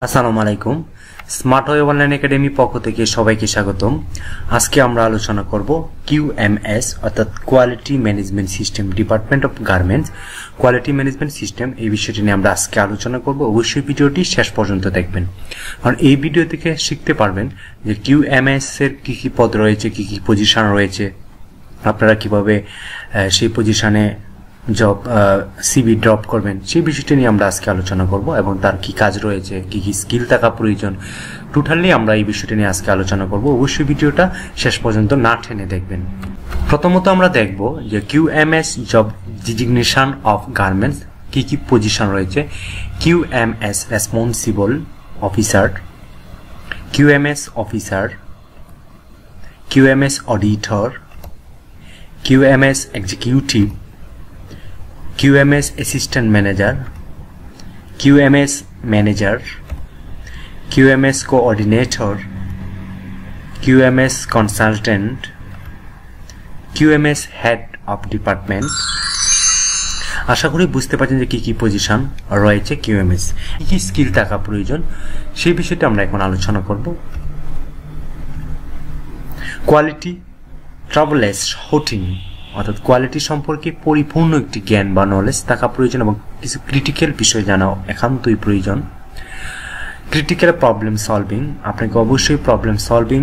আসসালামু আলাইকুম। Smart web online academy পক্ষ থেকে সবাইকে স্বাগতম। আজকে আমরা আলোচনা করব QMS অর্থাৎ quality management system, department of garments quality management system. এই বিষয়টি নিয়ে আমরা আজকে আলোচনা করব। অবশ্যই ভিডিওটি শেষ পর্যন্ত দেখবেন, কারণ এই ভিডিও থেকে শিখতে পারবেন যে QMS এর কি কি পদ রয়েছে, কি কি পজিশন রয়েছে, আপনারা কিভাবে সেই পজিশনে জব সিভি ড্রপ করবেন, সেই বিষয়টি নিয়ে আমরা আজকে আলোচনা করব এবং তার কি কাজ রয়েছে, কি কি স্কিল থাকা প্রয়োজন, টোটালি আমরা এই বিষয়টি নিয়ে আজকে আলোচনা করব। অবশ্যই ভিডিওটা শেষ পর্যন্ত না টেনে দেখবেন। প্রথমত আমরা দেখব যে QMS job designation of garments কি কি পজিশন রয়েছে। QMS responsible officer, QMS officer, QMS auditor, QMS executive, QMS assistant manager, QMS manager, QMS coordinator, QMS consultant, QMS head of department। আশা করি বুঝতে পারছেন যে কি কি পজিশন রয়েছে QMS, কি স্কিল থাকা প্রয়োজন, সেই বিষয়টা আমরা এখন আলোচনা করব। কোয়ালিটি ট্রাভেলার্স হোটিং অর্থাৎ কোয়ালিটি সম্পর্কে পরিপূর্ণ একটি জ্ঞান বা নলেজ থাকা প্রয়োজন এবং কিছু ক্রিটিক্যাল বিষয় জানা একান্তই প্রয়োজন। ক্রিটিক্যাল প্রবলেম সলভিং, আপনাকে অবশ্যই প্রবলেম সলভিং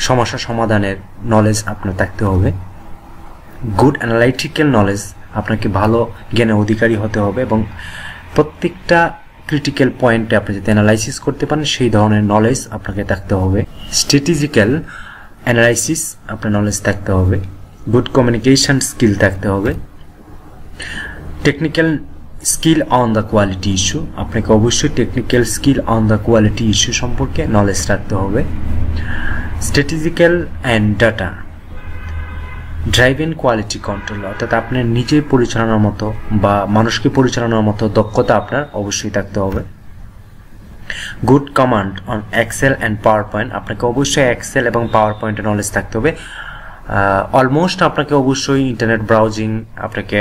সমস্যা সমাধানের নলেজ আপনার থাকতে হবে। গুড অ্যানালাইটিক্যাল নলেজ, আপনাকে ভালো জ্ঞানের অধিকারী হতে হবে এবং প্রত্যেকটা ক্রিটিক্যাল পয়েন্টে আপনি যাতে অ্যানালাইসিস করতে পারেন সেই ধরনের নলেজ আপনাকে থাকতে হবে। স্ট্র্যাটেজিক্যাল অ্যানালাইসিস আপনার নলেজ থাকতে হবে। গুড কমিউনিকেশন স্কিল থাকতে হবে। Technical skill on the quality issue, আপনাকে অবশ্যই technical skill on the quality issue সম্পর্কে নলেজ রাখতে হবে। Strategical and data driven quality control, অর্থাৎ আপনার নিজে পরিচালনার মতো বা মানুষকে পরিচালনার মতো দক্ষতা আপনার অবশ্যই থাকতে হবে। Good command on Excel and PowerPoint, আপনাকে অবশ্যই এক্সেল এবং পাওয়ার পয়েন্টের নলেজ থাকতে হবে। অলমোস্ট আপনাকে অবশ্যই ইন্টারনেট ব্রাউজিং, আপনাকে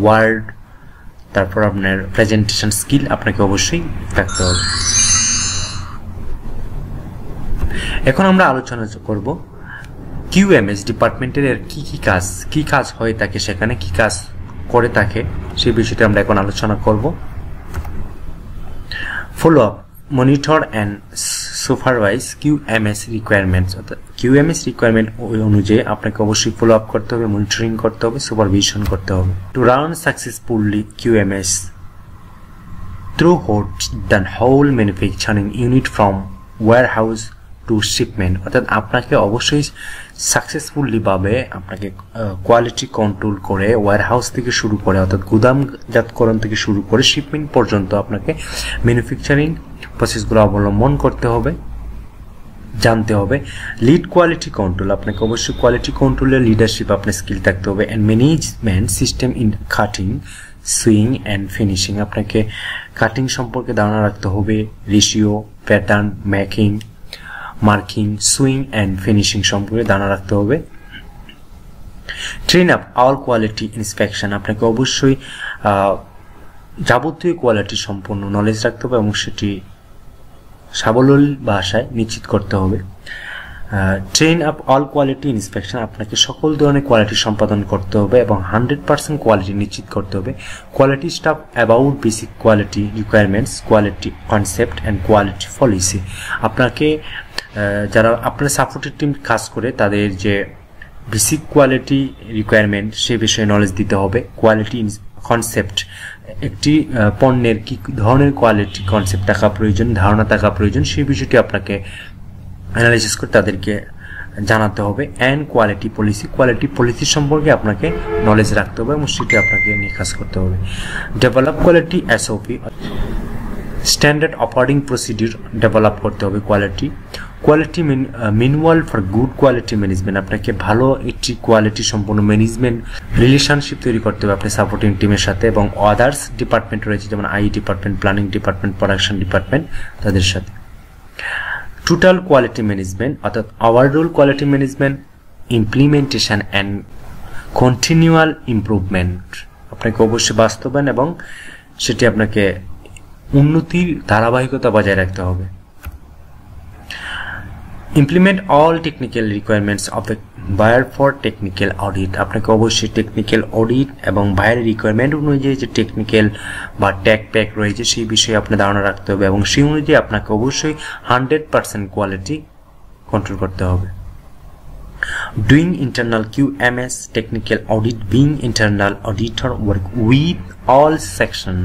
ওয়ার্ড, তারপর আপনার প্রেজেন্টেশন স্কিল আপনাকে অবশ্যই থাকতে হবে। এখন আমরা আলোচনা করব QMS ডিপার্টমেন্টের কি কাজ হয়ে থাকে, সেখানে কি কাজ করে থাকে সেই বিষয়টি আমরা এখন আলোচনা করব। Follow up, monitor and supervise QMS requirements, অর্থাৎ QMS রিকোয়ারমেন্ট অনুযায়ী আপনাকে অবশ্যই ফলো আপ করতে হবে, মনিটরিং করতে হবে, সুপারভিশন করতে হবে। To run successfully QMS through the whole manufacturing unit from warehouse to shipment, অর্থাৎ আপনাকে অবশ্যই সাকসেসফুলি ভাবে আপনাকে কোয়ালিটি কন্ট্রোল করে ওয়্যারহাউস থেকে শুরু করে অর্থাৎ গুদামজাতকরণ থেকে শুরু করে শিপমেন্ট পর্যন্ত আপনাকে ম্যানুফ্যাকচারিং প্রসেসগুলো অবলম্বন করতে হবে, জানতে হবে। লিড কোয়ালিটি কন্ট্রোল, আপনাকে অবশ্যই কোয়ালিটি কন্ট্রোলের লিডারশিপ আপনার স্কিল থাকতে হবে। And management system in cutting, swing and finishing, আপনাকে কাটিং সম্পর্কে ধারণা রাখতে হবে। Ratio, pattern, marking, swing and finishing সম্পর্কে ধারণা রাখতে হবে। Train up all quality inspection, আপনাকে অবশ্যই যাবতীয় কোয়ালিটি সম্পন্ন নলেজ রাখতে হবে এবং সেটি সাবলীল ভাষায় নিশ্চিত করতে হবে। Train up all quality inspection, আপনাকে সকল ধরনের কোয়ালিটি সম্পাদন করতে হবে এবং 100% কোয়ালিটি নিশ্চিত করতে হবে। Quality staff about basic quality requirements, quality concept and quality policy, আপনাকে যারা আপনার সাপোর্টের টিম কাজ করে তাদের যে বেসিক কোয়ালিটি রিকোয়ারমেন্ট সে বিষয়ে নলেজ দিতে হবে। কোয়ালিটি কনসেপ্ট, একটি পণ্যের কি ধরনের কোয়ালিটি কনসেপ্ট থাকা প্রয়োজন, ধারণা থাকা প্রয়োজন, সেই বিষয়টি আপনাকে অ্যানালাইসিস করে তাদেরকে জানাতে হবে। অ্যান্ড কোয়ালিটি পলিসি সম্পর্কে আপনাকে নলেজ রাখতে হবে এবং সেটি আপনাকে নিয়ে কাজ করতে হবে। Develop quality SOP, standard operating procedure develop করতে হবে। Quality manual for good quality management, আপনাকে ভালো একটি কোয়ালিটি সম্পন্ন ম্যানেজমেন্ট রিলেশনশিপ তৈরি করতে হবে আপনার সাপোর্টিং টিমের সাথে এবং আদার্স ডিপার্টমেন্ট রয়েছে যেমন IE department, planning department, production department, তাদের সাথে। টোটাল কোয়ালিটি ম্যানেজমেন্ট অর্থাৎ overall quality management, implementation and continual improvement, আপনাকে অবশ্যই বাস্তবায়ন এবং সেটি আপনাকে উন্নতির ধারাবাহিকতা বজায় রাখতে হবে। Implement all technical requirements of the buyer for technical audit. আপনাকে অবশ্যই টেকনিক্যাল অডিট এবং বায়ারের রিকোয়ারমেন্ট অনুযায়ী যে টেকনিক্যাল বা ট্যাগ প্যাক রয়েছে সেই বিষয়ে আপনার ধারণা রাখতে হবে এবং সেই অনুযায়ী আপনাকে অবশ্যই 100% কোয়ালিটি কন্ট্রোল করতে হবে। Doing internal QMS technical audit, being internal auditor work with all section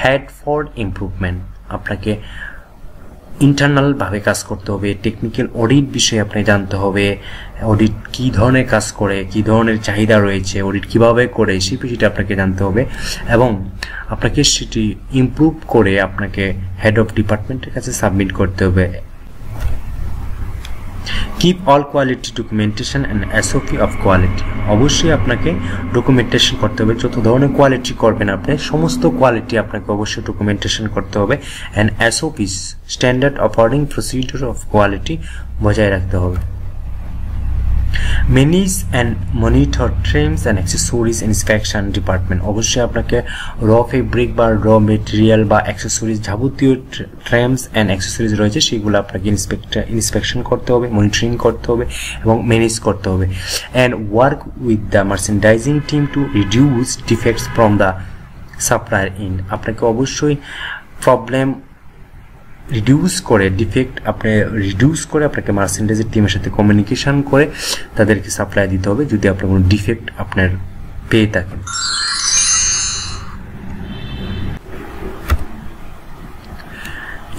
head for improvement। আপনাকে ইন্টারনাল ভাবে কাজ করতে হবে, টেকনিক্যাল অডিট বিষয়ে আপনি জানতে হবে, অডিট কি ধরনের কাজ করে, কি ধরনের চাহিদা রয়েছে, অডিট কিভাবে করে সেই বিষয়টা আপনাকে জানতে হবে এবং আপনাকে সেটি ইমপ্রুভ করে আপনাকে হেড অফ ডিপার্টমেন্টের কাছে সাবমিট করতে হবে। Keep all quality documentation and SOP of quality. অবশ্যই আপনাকে ডকুমেন্টেশন করতে হবে, যত ধরনের কোয়ালিটি করবেন আপনি সমস্ত কোয়ালিটি আপনাকে অবশ্যই ডকুমেন্টেশন করতে হবে and SOPs standard operating procedure of quality বজায় রাখতে হবে। Manage and monitor trims and accessories inspection department. অবশ্যই আপনাকে র ফেব্রিক বা র মেটেরিয়াল বা অ্যাক্সেসরিজ যাবতীয় ট্রেমস অ্যান্ড অ্যাক্সেসরিজ রয়েছে সেগুলো আপনাকে ইন্সপেকশন করতে হবে, মনিটরিং করতে হবে এবং ম্যানেজ করতে হবে। And work with the merchandising team to reduce defects from the supplier in. আপনাকে অবশ্যই প্রবলেম রিডিউস করে, ডিফেক্ট আপনি রিডিউস করে আপনাকে মার্চেন্ডাইজের টিমের সাথে কমিউনিকেশন করে তাদেরকে সাপ্লাই দিতে হবে যদি আপনার কোনো ডিফেক্ট আপনার পেয়ে থাকেন।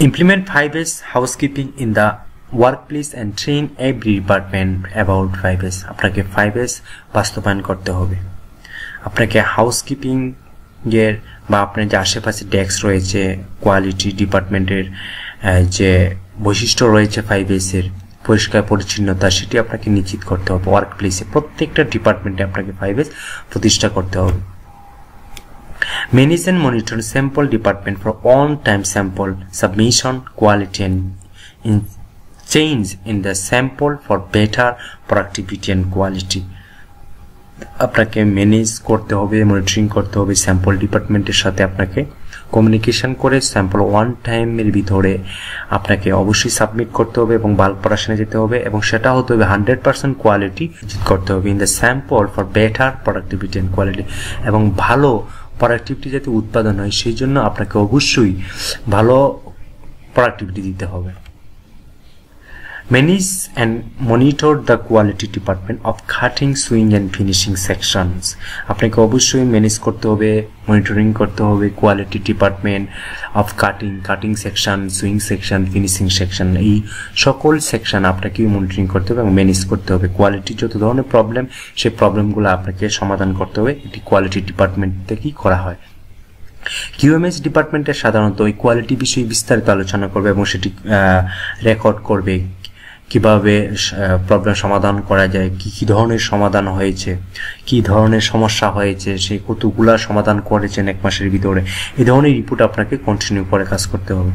Implement 5S housekeeping in the workplace and train every department about 5S। আপনাকে 5S বাস্তবায়ন করতে হবে। আপনাকে হাউসকিপিং এর বা আপনার যে আশেপাশে ডেস্ক রয়েছে, কোয়ালিটি ডিপার্টমেন্টের যে বৈশিষ্ট্য রয়েছে 5S এর পরিষ্কার পরিচ্ছন্নতা সেটি আপনাকে নিশ্চিত করতে হবে। ওয়ার্ক প্লেসে প্রত্যেকটা ডিপার্টমেন্টে আপনাকে 5S প্রতিষ্ঠা করতে হবে। Manage and monitor sample department for on time sample submission quality and change in the sample for better productivity and quality. আপনাকে ম্যানেজ করতে হবে, মনিটরিং করতে হবে স্যাম্পল ডিপার্টমেন্টের সাথে আপনাকে কমিউনিকেশন করে স্যাম্পল ওয়ান টাইমের ভিতরে আপনাকে অবশ্যই সাবমিট করতে হবে এবং বাল্ক প্রোডাকশনে যেতে হবে এবং সেটা হতে হবে 100% কোয়ালিটি করতে হবে in the sample for better productivity and quality. এবং ভালো প্রোডাক্টিভিটি যাতে উৎপাদন হয় সেই জন্য আপনাকে অবশ্যই ভালো প্রোডাক্টিভিটি দিতে হবে। Manage and monitor the quality department of cutting, sewing and finishing sections। আপনাকে অবশ্যই ম্যানেজ করতে হবে, মনিটরিং করতে হবে quality department of cutting section, swing section, finishing section, এই সকল সেকশন আপনাকে মনিটরিং করতে হবে এবং ম্যানেজ করতে হবে। কোয়ালিটি যত ধরনের প্রবলেম সেই প্রবলেমগুলো আপনাকে সমাধান করতে হবে, এটি কোয়ালিটি ডিপার্টমেন্ট থেকেই করা হয়। QMS ডিপার্টমেন্টে সাধারণত ওই কোয়ালিটি বিষয়ে বিস্তারিত আলোচনা করবে এবং সেটি রেকর্ড করবে, কিভাবে প্রবলেম সমাধান করা যায়, কি ধরনের সমাধান হয়েছে, কি ধরনের সমস্যা হয়েছে, সেই কতগুলা সমাধান করেছেন এক মাসের ভিতরে, এই ধরনের রিপোর্ট আপনাকে কন্টিনিউ করে কাজ করতে হবে।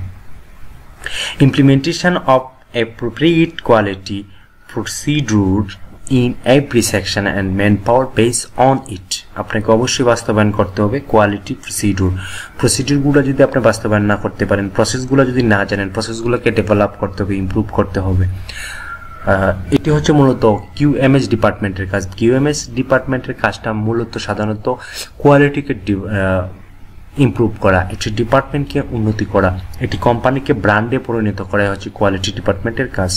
Implementation of appropriate quality procedure in every section and man power base on it. আপনাকে অবশ্যই বাস্তবায়ন করতে হবে কোয়ালিটি প্রসিডিউরগুলো যদি আপনি বাস্তবায়ন না করতে পারেন, প্রসেসগুলো যদি না জানেন, প্রসেসগুলোকে ডেভেলপ করতে হবে, ইমপ্রুভ করতে হবে। এটি হচ্ছে মূলত QMS ডিপার্টমেন্টের কাজ। QMS ডিপার্টমেন্টের কাজটা মূলত সাধারণত কোয়ালিটিকে ইমপ্রুভ করা, একটি ডিপার্টমেন্টকে উন্নতি করা, একটি কোম্পানিকে ব্র্যান্ডে পরিণত করা হচ্ছে কোয়ালিটি ডিপার্টমেন্টের কাজ।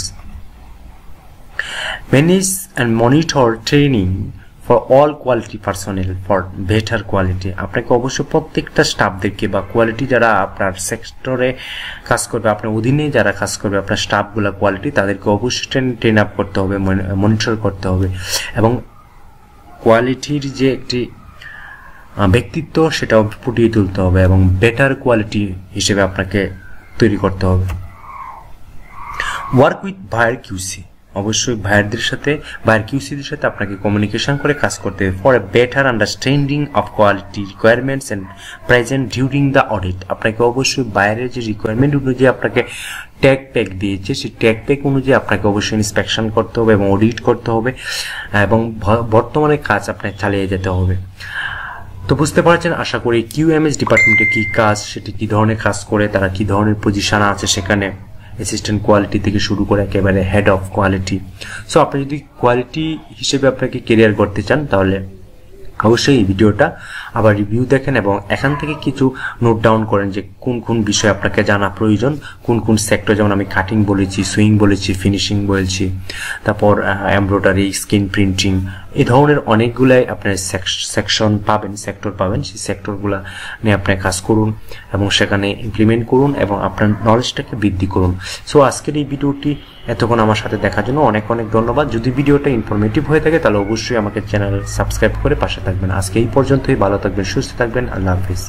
Manage and monitor training for all quality personnel for better quality। আপনাকে অবশ্যই প্রত্যেকটা স্টাফদেরকে বা কোয়ালিটি যারা আপনার সেক্টরে কাজ করবে, আপনার অধীনে যারা কাজ করবে, আপনার স্টাফগুলো কোয়ালিটি, তাদেরকে অবশ্যই ট্রেন আপ করতে হবে, মনিটর করতে হবে এবং কোয়ালিটির যে একটি ব্যক্তিত্ব সেটাও ফুটিয়ে তুলতে হবে এবং বেটার কোয়ালিটি হিসেবে আপনাকে তৈরি করতে হবে। Work with buyer QC. অবশ্যই বায়ারদের সাথে, বায়ার কিউসিদের সাথে আপনাকে কমিউনিকেশন করে কাজ করতে হবে for a better understanding of quality requirements and present during the audit. আপনাকে অবশ্যই বায়ারের যে রিকোয়ারমেন্ট অনুযায়ী আপনাকে ট্যাগ প্যাক দিয়েছে সেই ট্যাগ প্যাক অনুযায়ী আপনাকে অবশ্যই ইন্সপেকশন করতে হবে এবং অডিট করতে হবে এবং বর্তমানে কাজ আপনাকে চালিয়ে যেতে হবে। তো বুঝতে পারছেন আশা করি কিউএমএস ডিপার্টমেন্টে কি কাজ, সেটি কি ধরনের কাজ করে, তারা কি ধরনের পজিশন আছে সেখানে, অ্যাসিস্ট্যান্ট কোয়ালিটি থেকে শুরু করে একেবারে হেড অফ কোয়ালিটি। সো আপনি যদি কোয়ালিটি হিসেবে আপনাকে কেরিয়ার করতে চান তাহলে অবশ্যই এই ভিডিওটা আবার রিভিউ দেখেন এবং এখান থেকে কিছু নোট ডাউন করেন যে কোন কোন বিষয় আপনাকে জানা প্রয়োজন, কোন কোন সেক্টর, যেমন আমি কাটিং বলেছি, সুইং বলেছি, ফিনিশিং বলেছি, তারপর এমব্রয়ডারি, স্ক্রিন প্রিন্টিং, এই ধরনের অনেকগুলাই আপনার সেকশন পাবেন, সেক্টর পাবেন। সেই সেক্টরগুলো নিয়ে আপনি কাজ করুন এবং সেখানে ইমপ্লিমেন্ট করুন এবং আপনার নলেজটাকে বৃদ্ধি করুন। সো আজকের এই ভিডিওটি এতক্ষণ আমার সাথে দেখার জন্য অনেক অনেক ধন্যবাদ। যদি ভিডিওটা ইনফরমেটিভ হয়ে থাকে তাহলে অবশ্যই আমাকে চ্যানেল সাবস্ক্রাইব করে পাশে থাকবেন। আজকে এই পর্যন্তই, ভালো থাকবেন, সুস্থ থাকবেন, আল্লাহ হাফিজ।